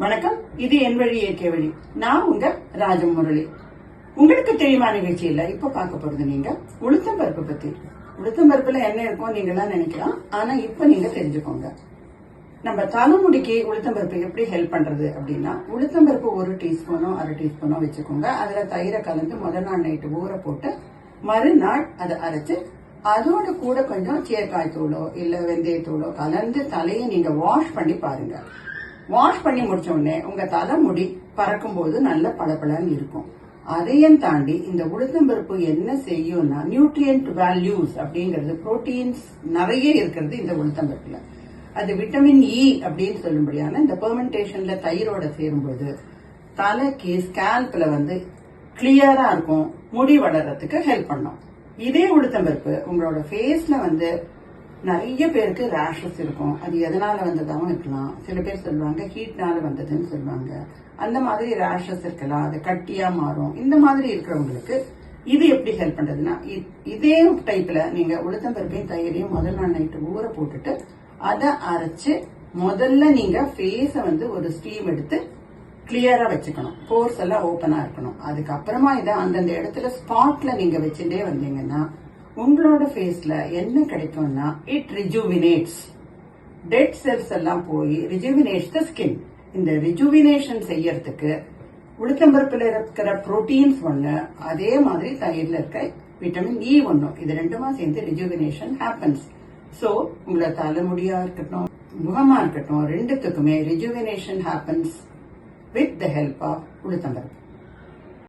வணக்கம், இது என் வழி இயற்கை வழி. நான் உங்க ராஜமுரளி. உங்களுக்கு தெரியுமா நிகழ்ச்சியில இப்ப பார்க்க போறது நீங்க உளுத்தம் பருப்பு பத்தி. உளுத்தம் பருப்புல என்ன இருக்கும் நீங்க எல்லாம் நினைக்கலாம், ஆனா இப்ப நீங்க தெரிஞ்சுக்கோங்க. நம்ம தலைமுடிக்கு உளுத்தம் பருப்பு எப்படி ஹெல்ப் பண்றது அப்படின்னா, உளுத்தம் பருப்பு 1 டீஸ்பூனோ 1/2 டீஸ்பூனோ வச்சுக்கோங்க. அதுல தயிரை கலந்து முதல் நாள் நைட்டு ஊற போட்டு மறுநாள் அதை அரைச்சு அதோட கூட கொஞ்சம் சீரக்காய் தூளோ இல்ல வெந்தயத்தூளோ கலந்து தலையை நீங்க வாஷ் பண்ணி பாருங்க. வாஷ் பண்ணி முடிச்ச உடனே உங்க தலைமுடி பறக்கும் போது நல்ல பளபளன்னு இருக்கும். அதையும் தாண்டி இந்த உளுத்தம்பருப்பு என்ன செய்யும்னா, நியூட்ரியன்ட் வேல்யூஸ் அப்படிங்கிறது, புரோட்டீன்ஸ் நிறைய இருக்கிறது இந்த உளுத்தம்பருப்புல. அது விட்டமின் இ அப்படின்னு சொல்லும்படியான இந்த பெர்மெண்டேஷன்ல தயிரோட சேரும்போது தலைக்கு ஸ்கேல்ப்ல கிளியரா இருக்கும், முடி வளர்றதுக்கு ஹெல்ப் பண்ணும். இதே உளுத்தம்பருப்பு உங்களோட ஃபேஸ்ல நிறைய பேருக்கு ரேஷஸ் இருக்கும். அது எதனால வந்ததாகவும் இருக்கலாம். சில பேர் சொல்லுவாங்க ஹீட்னால வந்ததுன்னு சொல்லுவாங்க. அந்த மாதிரி ரேஷஸ் இருக்கலாம், அது கட்டியா மாறும். இந்த மாதிரி இருக்கிறவங்களுக்கு இது எப்படி ஹெல்ப் பண்றதுன்னா, இதே டைப்ல நீங்க உளுத்தம்பருப்பையும் தயிரையும் முதல் நாள் நைட்டு ஊற போட்டுட்டு அதை அரைச்சு முதல்ல நீங்க ஃபேஸ ஒரு ஸ்டீம் எடுத்து கிளியரா வச்சுக்கணும். போர்ஸ் எல்லாம் ஓப்பனா இருக்கணும். அதுக்கப்புறமா இதை அந்தந்த இடத்துல ஸ்பாட்ல நீங்க வச்சுட்டே வந்தீங்கன்னா உங்களோட ஃபேஸ்ல என்ன கிடைக்கும்னா, இட் ரிஜுவினேட்ஸ். டெட் செல்ஸ் எல்லாம் போய் ரிஜுவினேட்ஸ் த ஸ்கின். இந்த ரிஜுவினேஷன் செய்யறதுக்கு உளுத்தம்பருப்புல இருக்கிற புரோட்டீன்ஸ் ஒண்ணு, அதே மாதிரி தயிர்ல இருக்க விட்டமின் இ ஒண்ணு, இது ரெண்டுமா சேர்ந்து ரிஜுவினேஷன் ஹேப்பன்ஸ். சோ உங்களோட தலைமுடியா இருக்கட்டும், முகமா இருக்கட்டும், ரெண்டுத்துக்குமே rejuvenation happens with the help of உளுத்தம்பருப்பு.